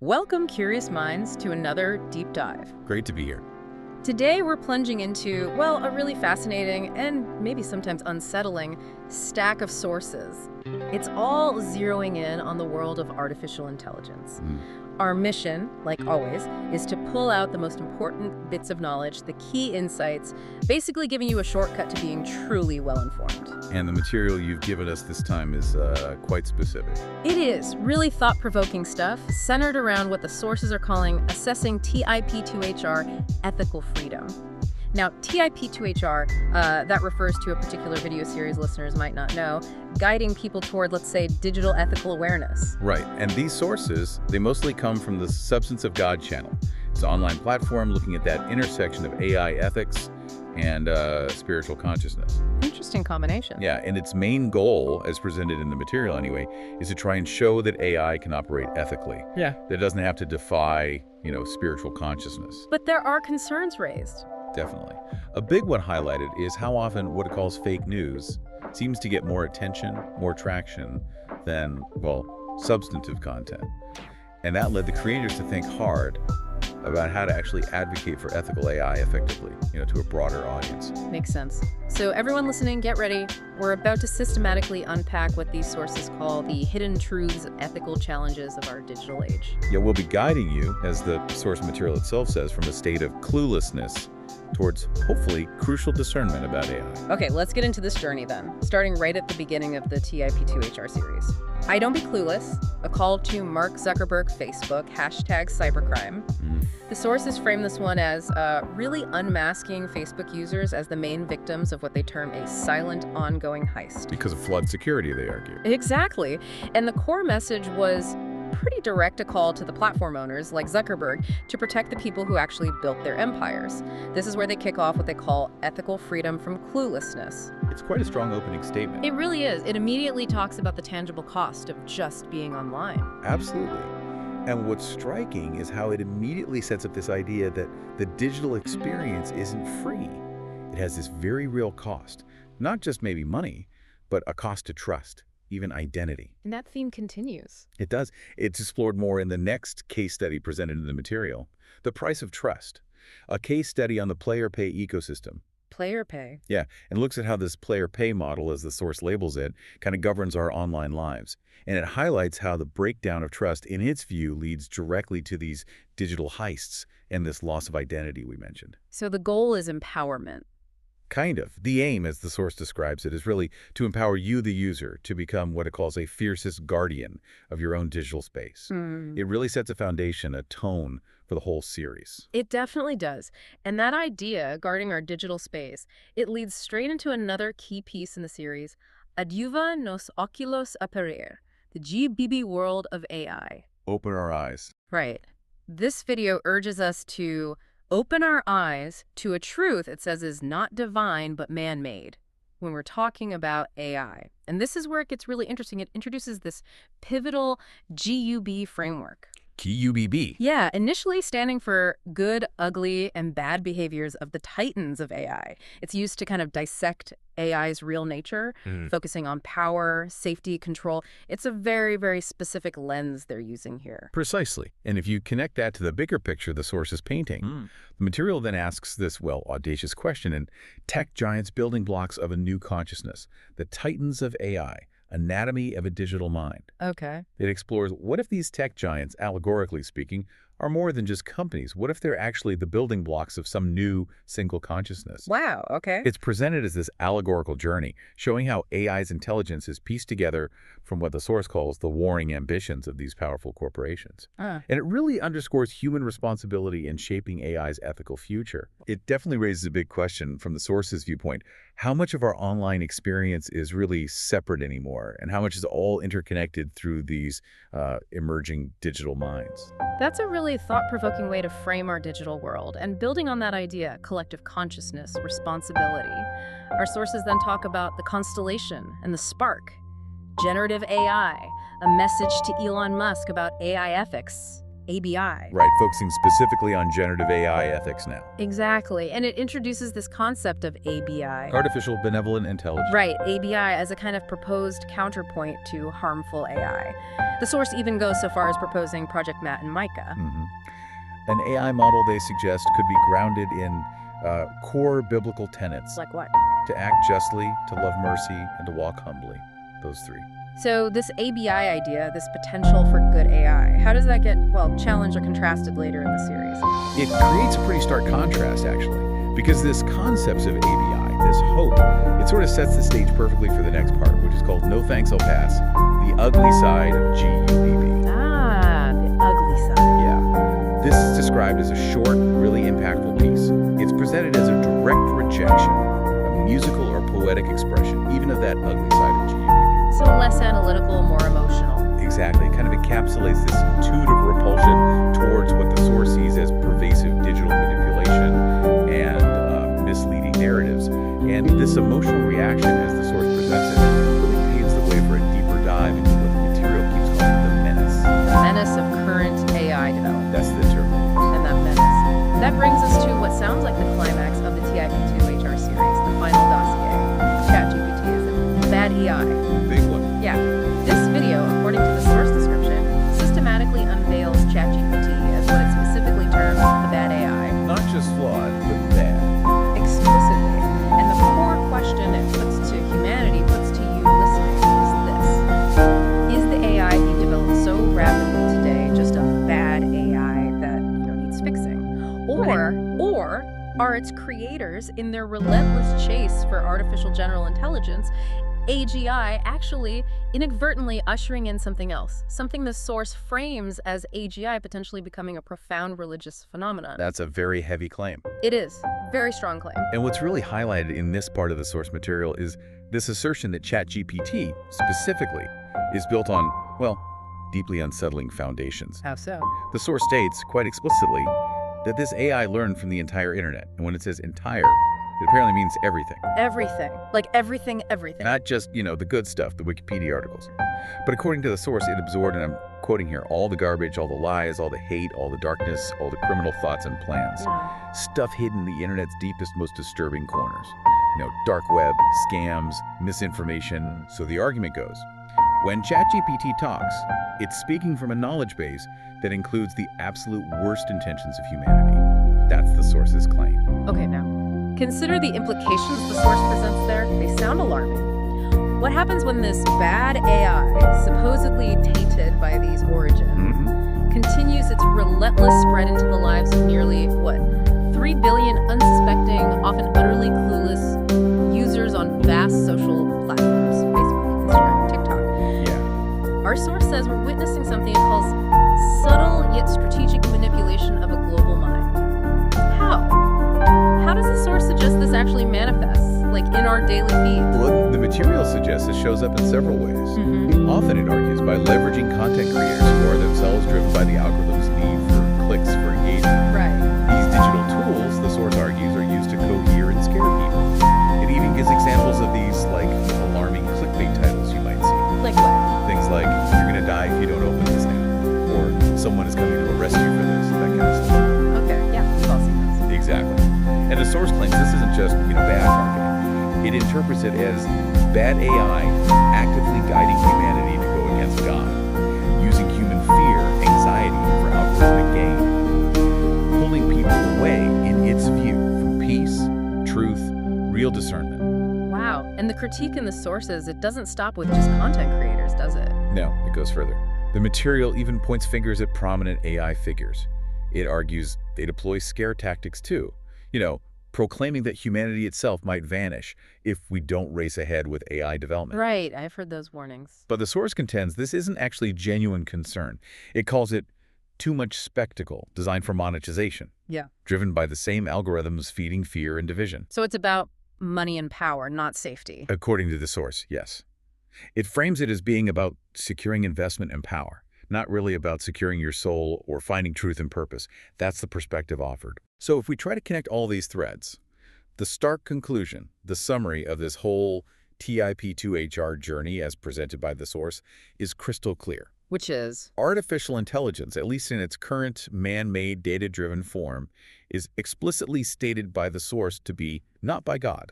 Welcome, curious minds, to another deep dive. Great to be here. Today we're plunging into, well, a really fascinating and maybe sometimes unsettling stack of sources. It's all zeroing in on the world of artificial intelligence. Our mission, like always, is to pull out the most important bits of knowledge, the key insights, basically giving you a shortcut to being truly well-informed. And the material you've given us this time is quite specific. It is really thought-provoking stuff centered around what the sources are calling assessing TIP2HR ethical freedom. Now, TIP2HR, that refers to a particular video series listeners might not know, guiding people toward, let's say, digital ethical awareness. Right, and these sources, they mostly come from the Substance of God channel. It's an online platform looking at that intersection of AI ethics and spiritual consciousness. Interesting combination. Yeah, and its main goal, as presented in the material anyway, is to try and show that AI can operate ethically. Yeah. That it doesn't have to defy, spiritual consciousness. But there are concerns raised. Definitely. A big one highlighted is how often what it calls fake news seems to get more attention, more traction than, well, substantive content. And that led the creators to think hard about how to actually advocate for ethical AI effectively, to a broader audience. Makes sense. So everyone listening, get ready. We're about to systematically unpack what these sources call the hidden truths and ethical challenges of our digital age. Yeah, we'll be guiding you, as the source material itself says, from a state of cluelessness towards, hopefully, crucial discernment about AI. Okay, let's get into this journey then, starting right at the beginning of the TIP2HR series. I Don't Be Clueless, a call to Mark Zuckerberg Facebook, #cybercrime. The sources frame this one as really unmasking Facebook users as the main victims of what they term a silent, ongoing heist. Because of flood security, they argue. Exactly. And the core message was pretty direct, a call to the platform owners like Zuckerberg to protect the people who actually built their empires. This is where they kick off what they call ethical freedom from cluelessness. It's quite a strong opening statement. It really is. It immediately talks about the tangible cost of just being online. Absolutely. And what's striking is how it immediately sets up this idea that the digital experience isn't free. It has this very real cost, not just maybe money, but a cost to trust, even identity. And that theme continues. It does. It's explored more in the next case study presented in the material, The Price of Trust, a case study on the player pay ecosystem. Player pay. Yeah, and looks at how this player pay model, as the source labels it, kind of governs our online lives. And it highlights how the breakdown of trust, in its view, leads directly to these digital heists and this loss of identity we mentioned. So the goal is empowerment. Kind of. The aim, as the source describes it, is really to empower you, the user, to become what it calls a fiercest guardian of your own digital space. It really sets a foundation, a tone for the whole series. It definitely does. And that idea, guarding our digital space, it leads straight into another key piece in the series, Adyuva nos oculos aperir, the GBB world of AI. Open our eyes. Right. This video urges us to open our eyes to a truth it says is not divine but man-made when we're talking about AI. And this is where it gets really interesting. It introduces this pivotal GUB framework. QUBB. Yeah, initially standing for good, ugly, and bad behaviors of the titans of AI. It's used to kind of dissect AI's real nature, focusing on power, safety, control. It's a very, very specific lens they're using here. Precisely. And if you connect that to the bigger picture the source is painting, the material then asks this, well, audacious question in Tech Giants Building Blocks of a New Consciousness, the Titans of AI. Anatomy of a Digital Mind. Okay. It explores what if these tech giants, allegorically speaking, are more than just companies? What if they're actually the building blocks of some new single consciousness? Wow, okay. It's presented as this allegorical journey, showing how AI's intelligence is pieced together from what the source calls the warring ambitions of these powerful corporations. And it really underscores human responsibility in shaping AI's ethical future. It definitely raises a big question from the source's viewpoint. How much of our online experience is really separate anymore? And how much is all interconnected through these emerging digital minds? That's a really thought-provoking way to frame our digital world. And building on that idea, collective consciousness, responsibility, our sources then talk about the constellation and the spark, generative AI, a message to Elon Musk about AI ethics, ABI. Right, focusing specifically on generative AI ethics now. Exactly. And it introduces this concept of ABI. Artificial Benevolent Intelligence. Right, ABI as a kind of proposed counterpoint to harmful AI. The source even goes so far as proposing Project Matt and Micah. An AI model, they suggest, could be grounded in core biblical tenets. Like what? To act justly, to love mercy, and to walk humbly. Those three. So this ABI idea, this potential for good AI, how does that get, well, challenged or contrasted later in the series? It creates a pretty stark contrast, actually, because this concept of ABI, this hope, it sort of sets the stage perfectly for the next part, which is called No Thanks, I'll Pass, the ugly side of GUPP. Ah, the ugly side. Yeah. This is described as a short, really impactful piece. It's presented as a direct rejection, a musical or poetic expression, even of that ugly side of GUPP. So less analytical, more emotional. Exactly. It kind of encapsulates this intuitive repulsion towards what the source sees as pervasive digital manipulation and misleading narratives. And this emotional reaction, as the source presents it, really paves the way for a deeper dive into what the material keeps calling the menace. The menace of current AI development. That's the term. And that menace. That brings us to what sounds like the climax of the TIP2HR series, the final dossier. ChatGPT is a bad AI. Big one. Yeah. This video, according to the source description, systematically unveils ChatGPT as what it specifically terms the bad AI. Not just flawed, but bad. Exclusively. And the core question it puts to humanity, puts to you listening, is this. Is the AI being developed so rapidly today just a bad AI that, needs fixing? Or are its creators, in their relentless chase for artificial general intelligence, AGI, actually inadvertently ushering in something else, something the source frames as AGI potentially becoming a profound religious phenomenon? That's a very heavy claim. It is. Very strong claim. And what's really highlighted in this part of the source material is this assertion that ChatGPT, specifically, is built on, well, deeply unsettling foundations. How so? The source states, quite explicitly, that this AI learned from the entire internet. And when it says entire, it apparently means everything. Everything. Like everything. Not just, the good stuff, the Wikipedia articles. But according to the source, it absorbed, and I'm quoting here, all the garbage, all the lies, all the hate, all the darkness, all the criminal thoughts and plans. Stuff hidden in the internet's deepest, most disturbing corners. Dark web, scams, misinformation. So the argument goes, when ChatGPT talks, it's speaking from a knowledge base that includes the absolute worst intentions of humanity. That's the source's claim. Okay, now, consider the implications the source presents there. They sound alarming. What happens when this bad AI, supposedly tainted by these origins, continues its relentless spread into the lives of nearly, 3 billion unsuspecting, often utterly clueless users on vast social platforms, Facebook, Instagram, TikTok. Yeah. Our source says we're witnessing something it calls subtle yet strategic manipulation of a global mind. How? How does the source suggest this actually manifests, like in our daily feeds? Well, the material suggests this shows up in several ways. Often, it argues, by leveraging content creators who are themselves driven by the algorithm's need for clicks, for engagement. Right. These digital tools, the source argues, are used to cohere and scare people. It even gives examples of these, alarming clickbait titles you might see. Like what? Things like, you're gonna die if you don't open this now. Or, someone is coming to arrest you for this, that kind of stuff. Okay, yeah, we've all seen those. Exactly. And the source claims this isn't just, bad marketing. It interprets it as bad AI actively guiding humanity to go against God, using human fear, anxiety for algorithmic gain, pulling people away, in its view, from peace, truth, real discernment. Wow. And the critique in the sources, it doesn't stop with just content creators, does it? No, it goes further. The material even points fingers at prominent AI figures. It argues they deploy scare tactics too. Proclaiming that humanity itself might vanish if we don't race ahead with AI development. Right, I've heard those warnings. But the source contends this isn't actually genuine concern. It calls it too much spectacle designed for monetization. Yeah. Driven by the same algorithms feeding fear and division. So it's about money and power, not safety. According to the source, yes. It frames it as being about securing investment and power, not really about securing your soul or finding truth and purpose. That's the perspective offered. So if we try to connect all these threads, the stark conclusion, the summary of this whole TIP2HR journey as presented by the source is crystal clear. Which is? Artificial intelligence, at least in its current man-made data-driven form, is explicitly stated by the source to be not by God.